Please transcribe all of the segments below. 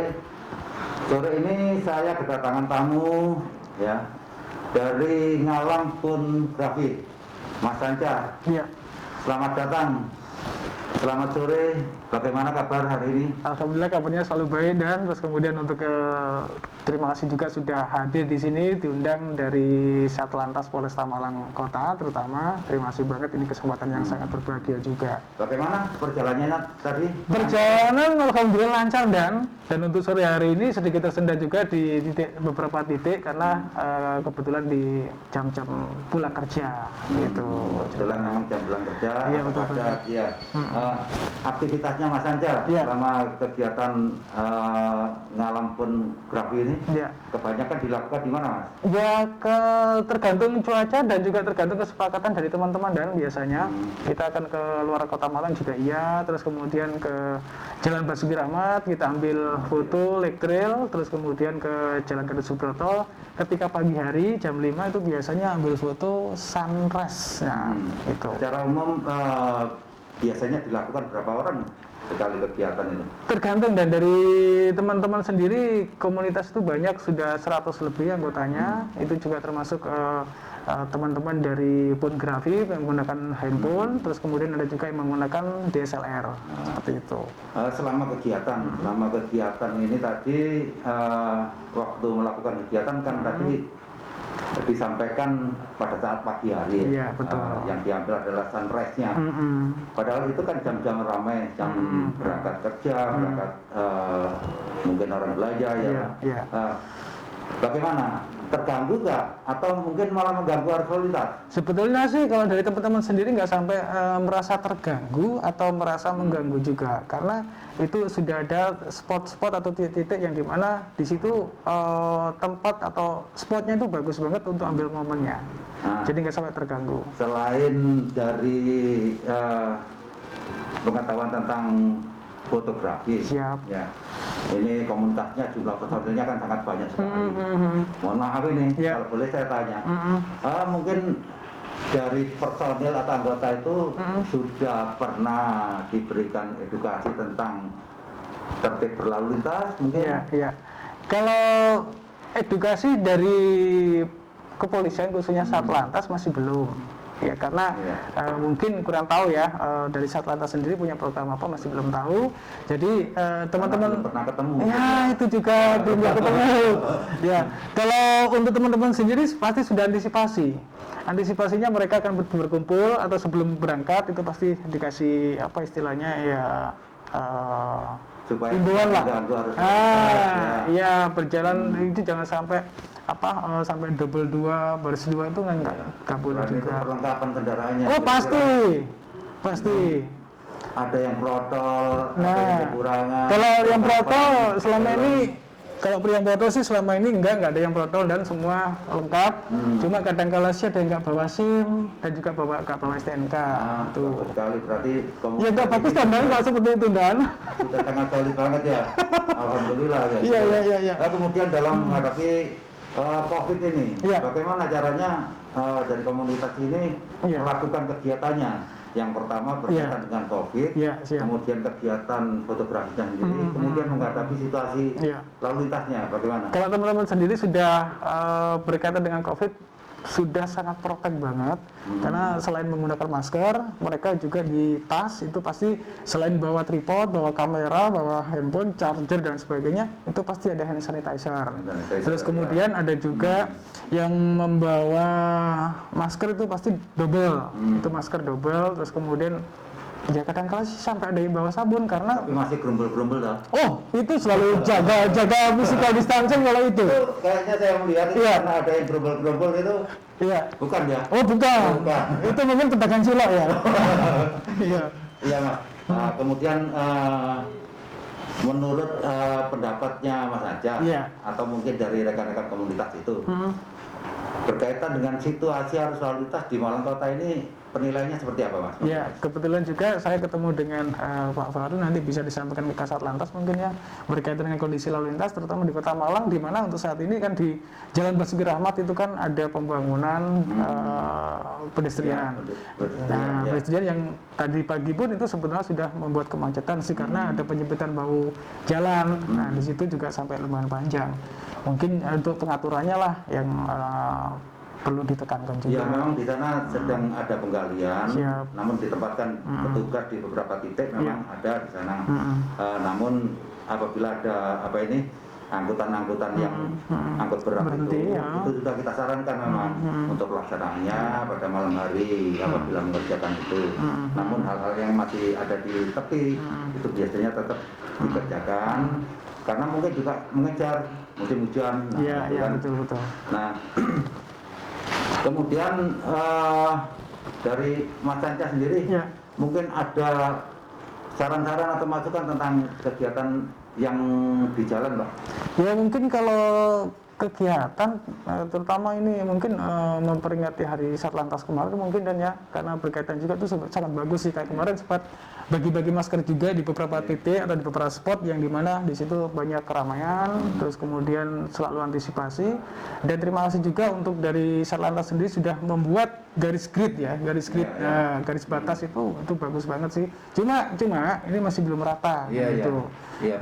sore. Sore ini saya kedatangan tamu ya dari Ngalam Pornografi, Mas Anca. Iya. Selamat datang. Selamat sore. Bagaimana kabar hari ini? Alhamdulillah kabarnya selalu baik, dan terus kemudian untuk terima kasih juga sudah hadir di sini, diundang dari Satlantas Polresta Malang Kota terutama. Terima kasih banget, ini kesempatan yang sangat berbahagia juga. Bagaimana perjalanannya tadi? Perjalanan alhamdulillah lancar, dan untuk sore hari ini sedikit tersendat juga di beberapa titik karena kebetulan di jam-jam pulang kerja gitu. Kebetulan memang jam pulang kerja. Iya, betul. Iya. Aktivitasnya Mas Anja selama kegiatan Ngalam Pornografi ini kebanyakan dilakukan di mana, Mas? Ya, tergantung cuaca dan juga tergantung kesepakatan dari teman-teman, dan biasanya kita akan ke luar kota Malang juga iya, terus kemudian ke Jalan Basuki Rahmat kita ambil foto lake trail, terus kemudian ke Jalan Gatot Subroto ketika pagi hari jam 5 itu biasanya ambil foto sunrise. Nah, itu. Secara umum biasanya dilakukan berapa orang sekali kegiatan itu? Tergantung, dan dari teman-teman sendiri komunitas itu banyak, sudah 100 lebih anggotanya. Itu juga termasuk teman-teman dari pornografi yang menggunakan handphone, terus kemudian ada juga yang menggunakan DSLR seperti itu. Selama kegiatan ini tadi waktu melakukan kegiatan kan tadi disampaikan pada saat pagi hari. Iya, betul. Yang diambil adalah sunrise-nya. Padahal itu kan jam-jam ramai, jam berangkat kerja, berangkat mungkin orang belanja ya. Iya. Bagaimana? Terganggu nggak? Atau mungkin malah mengganggu arus lalu lintas? Sebetulnya sih kalau dari teman-teman sendiri nggak sampai merasa terganggu atau merasa mengganggu juga, karena itu sudah ada spot-spot atau titik-titik yang dimana di situ tempat atau spotnya itu bagus banget untuk ambil momennya. Jadi nggak sampai terganggu. Selain dari pengetahuan tentang fotografi, siap ya, ini komunitasnya jumlah personilnya kan sangat banyak sekali. Mohon maaf ini, kalau boleh saya tanya, mungkin dari personil atau anggota itu sudah pernah diberikan edukasi tentang tertib berlalu lintas mungkin? Iya. Kalau edukasi dari kepolisian khususnya Satlantas masih belum. Ya, karena mungkin kurang tahu ya, dari Satlantas sendiri punya program apa masih belum tahu. Jadi teman-teman pernah ketemu. Ya, itu juga belum ketemu. Ya, kalau untuk teman-teman sendiri pasti sudah antisipasi. Antisipasinya mereka akan berkumpul atau sebelum berangkat itu pasti dikasih apa istilahnya ya, supaya himbauan lah. Ya Berjalan itu jangan sampai sampai double 2 baris 2 itu nggak boleh juga. Perlengkapan kendaraannya. Oh pasti. Ada yang protol, ada yang kekurangan. Kalau yang protol selama ini, kalau yang protol sih selama ini nggak ada yang protol dan semua lengkap. Cuma kadang-kala sih ada yang nggak bawa SIM dan juga nggak bawa STNK. Tuh. Sekali berarti. Ya nggak bagus dan nggak seperti itu dan. Sudah sangat solid banget ya. Alhamdulillah ya. Iya. Nah, kemudian dalam menghadapi COVID ini, bagaimana caranya dari komunitas ini melakukan kegiatannya? Yang pertama berkaitan dengan COVID, kemudian kegiatan fotografinya sendiri, kemudian menghadapi situasi lalu lintasnya, bagaimana? Kalau teman-teman sendiri sudah berkaitan dengan COVID, sudah sangat protek banget, karena selain menggunakan masker, mereka juga di tas itu pasti selain bawa tripod, bawa kamera, bawa handphone, charger dan sebagainya, itu pasti ada hand sanitizer. Terus kemudian ada juga yang membawa masker itu pasti double, itu masker double. Terus kemudian ya kadang-kala sih sampai ada yang bawa sabun karena tapi masih gerumbul-gerumbul dah. Oh, itu selalu jaga physical distancing kalau itu. Kayaknya saya melihat itu karena ada yang gerumbul-gerumbul itu. Iya. Bukan ya? Oh, bukan. Itu mungkin pedagang cilok ya. Iya, Mas. Nah, kemudian menurut pendapatnya Mas Aja atau mungkin dari rekan-rekan komunitas itu berkaitan dengan situasi arus lalu lintas di Malang Kota ini penilaiannya seperti apa, Mas? Ya, kebetulan juga saya ketemu dengan Pak Faru, nanti bisa disampaikan ke Kasat Lantas mungkin ya, berkaitan dengan kondisi lalu lintas terutama di Kota Malang, di mana untuk saat ini kan di Jalan Basuki Rahmat itu kan ada pembangunan pedestrian. Nah, pedestrian yang tadi pagi pun itu sebetulnya sudah membuat kemacetan sih, karena ada penyempitan bahu jalan. Nah, di situ juga sampai lumayan panjang. Mungkin untuk pengaturannya lah yang perlu ditekankan juga. Ya, memang di sana sedang ada penggalian. Siap. Namun ditempatkan petugas di beberapa titik memang ada di sana. Namun apabila ada angkutan-angkutan yang angkut berat Berhenti, itu sudah kita sarankan memang untuk pelaksanaannya pada malam hari apabila mengerjakan itu. Namun hal-hal yang masih ada di tepi itu biasanya tetap dikerjakan, karena mungkin juga mengejar musim hujan. Iya, iya, betul. Nah, kemudian dari Mas Sanca sendiri, mungkin ada saran-saran atau masukan tentang kegiatan yang di jalan, Pak? Ya, mungkin kalau kegiatan terutama ini mungkin memperingati Hari Satlantas kemarin mungkin, dan ya karena berkaitan juga itu sangat bagus sih, kayak kemarin sempat bagi-bagi masker juga di beberapa titik atau di beberapa spot yang dimana di situ banyak keramaian, terus kemudian selalu antisipasi. Dan terima kasih juga untuk dari Satlantas sendiri sudah membuat garis grid ya, garis batas itu bagus banget sih. Cuma ini masih belum rata gitu.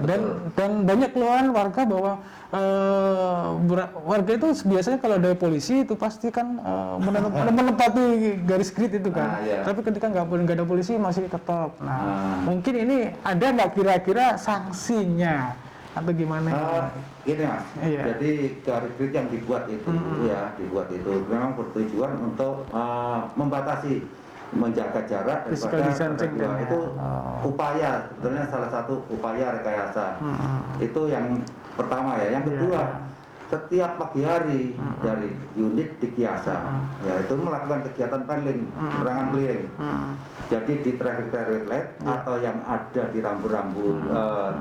Dan banyak keluhan warga bahwa warga itu biasanya kalau ada polisi itu pasti kan menempati garis grid itu kan. Tapi ketika nggak ada polisi masih tetap. Nah, mungkin ini ada nggak kira-kira sanksinya atau gimana? Gini, Mas. Jadi garis grid yang dibuat itu memang bertujuan untuk membatasi, menjaga jarak daripada kedua. Itu upaya, sebetulnya salah satu upaya rekayasa. Itu yang pertama ya. Yang kedua, setiap pagi hari dari unit di Kiasa, yaitu melakukan kegiatan patroli, penerangan keliling. Jadi di traffic light atau yang ada di rambu-rambu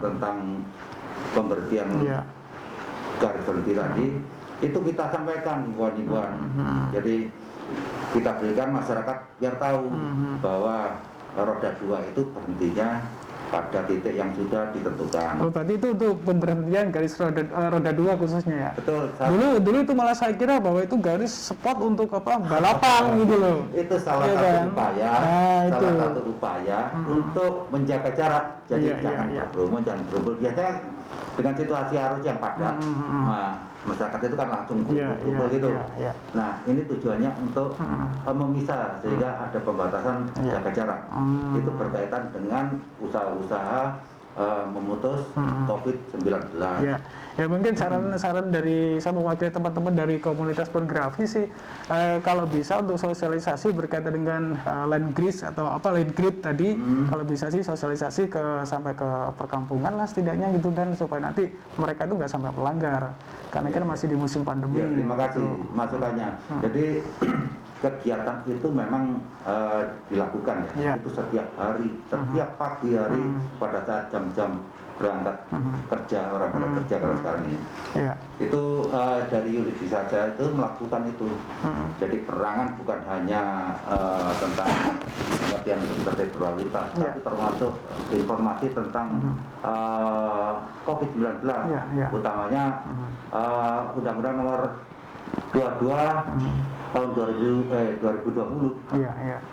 tentang pemberhentian garis berhenti tadi, itu kita sampaikan himbauan-himbauan. Jadi kita berikan masyarakat biar tahu bahwa roda 2 itu berhentinya pada titik yang sudah ditentukan. Oh, berarti itu untuk pemberhentian garis roda 2 khususnya ya? Betul. Dulu itu malah saya kira bahwa itu garis spot untuk balapan gitu loh. Itu salah satu upaya untuk menjaga jarak. Jadi jangan berkerumun, jangan berkumpul. Biasanya dengan situasi arus yang padat, masyarakat itu kan langsung kumpul gitu. Nah, ini tujuannya untuk memisah sehingga ada pembatasan jaga jarak. Itu berkaitan dengan usaha-usaha memutus COVID-19. Ya mungkin saran dari saya mewakili teman-teman dari komunitas pornografi sih, kalau bisa untuk sosialisasi berkaitan dengan line grid atau line grid tadi, kalau bisa sih sosialisasi sampai ke perkampungan lah setidaknya gitu, dan supaya nanti mereka itu nggak sampai melanggar, karena kan masih di musim pandemi. Terima kasih masukannya. Jadi kegiatan itu memang dilakukan ya. Itu setiap hari, setiap pagi hari pada saat jam-jam berangkat kerja, orang kerja kalau sekarang ini. Itu dari unit saja itu melakukan itu. Jadi perangan bukan hanya tentang pengertian tertib berlalu lintas, tapi termasuk informasi tentang COVID-19, utamanya Undang-Undang Nomor 22 tahun 2020.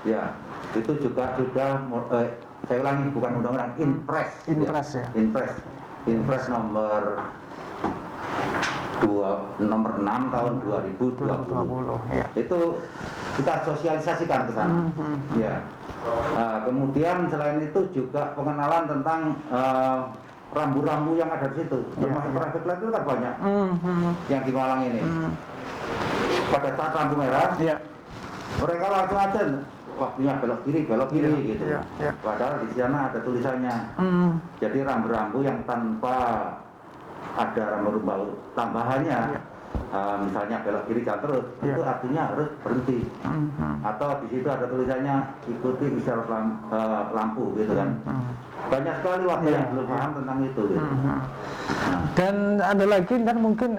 Ya, itu juga sudah saya ulangi, bukan undang-undang, Inpres nomor 6 tahun 2020. Itu kita sosialisasikan ke sana. Kemudian selain itu juga pengenalan tentang rambu-rambu yang ada di situ. Termasuk traffic light itu kan banyak yang di Malang ini. Pada saat lampu merah, mereka langsung aja waktunya belok kiri gitu. Padahal di sana ada tulisannya. Jadi rambu-rambu yang tanpa ada rambu-rambu tambahannya misalnya belok kiri jangan terus, itu artinya harus berhenti. Atau di situ ada tulisannya ikuti isyarat lampu gitu kan. Banyak sekali warga yang belum paham tentang itu gitu. Dan ada lagi kan mungkin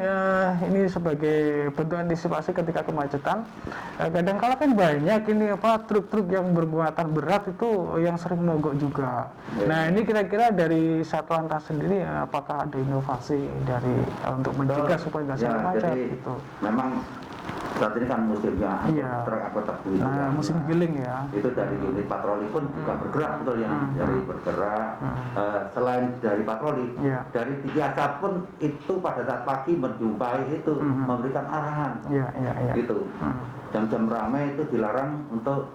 ini sebagai bentuk antisipasi ketika kemacetan. Kadang-kala kan banyak ini truk-truk yang bermuatan berat itu yang sering mogok juga. Nah ini kira-kira dari Satlantas sendiri apakah ada inovasi dari untuk mencegah supaya nggak sampai macet? Jadi, gitu. memang saat ini kan musimnya truk angkutan begitu ya. Musim giling ya. Itu dari unit patroli pun juga bergerak betul ya, dari bergerak. Selain dari patroli, dari Tikiasa pun itu pada saat pagi menjumpai itu memberikan arahan. Gitu. Jam-jam ramai itu dilarang untuk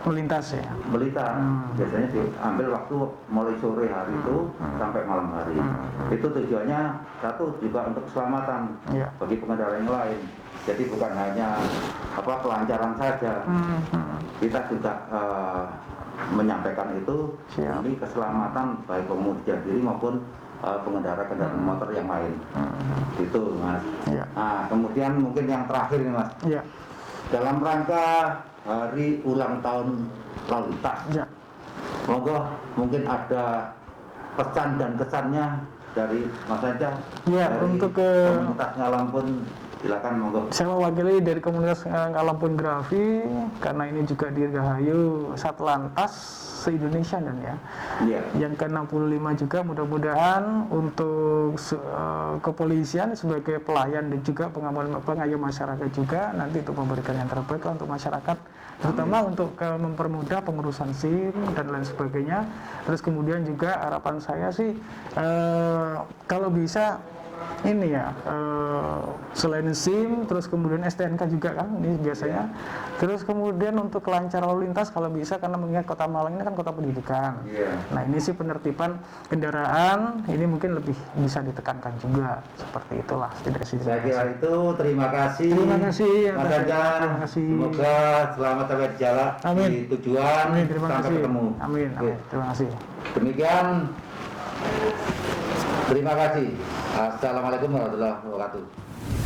melintas ya. Melintas. Biasanya diambil waktu mulai sore hari itu sampai malam hari. Itu tujuannya satu juga untuk keselamatan bagi pengendara yang lain. Jadi bukan hanya kelancaran saja, kita juga menyampaikan itu ini keselamatan baik pengemudi sendiri maupun pengendara kendaraan motor yang lain. Itu Mas. Nah kemudian mungkin yang terakhir nih Mas, dalam rangka hari ulang tahun lalu lintas, monggo mungkin ada pesan dan kesannya dari Mas Anja, dari untuk komunitas Ngalampun. Silakan monggo. Saya mewakili dari komunitas Ngalampun Grafi karena ini juga dirgahayu Satlantas se-Indonesia dan yang ke-65 juga mudah-mudahan untuk kepolisian sebagai pelayan dan juga pengayom masyarakat juga nanti untuk memberikan yang terbaik untuk masyarakat, terutama untuk mempermudah pengurusan SIM dan lain sebagainya. Terus kemudian juga harapan saya sih kalau bisa ini selain SIM, terus kemudian STNK juga kan ini biasanya. Terus kemudian untuk kelancaran lalu lintas kalau bisa, karena mengingat Kota Malang ini kan kota pendidikan. Nah ini sih penertiban kendaraan ini mungkin lebih bisa ditekankan juga, seperti itulah. Saya kira itu. Terima kasih Mas Anja. Semoga selamat sampai di jalan di tujuan. Sampai ketemu. Amin. Terima kasih. Demikian. Terima kasih. Assalamualaikum warahmatullahi wabarakatuh.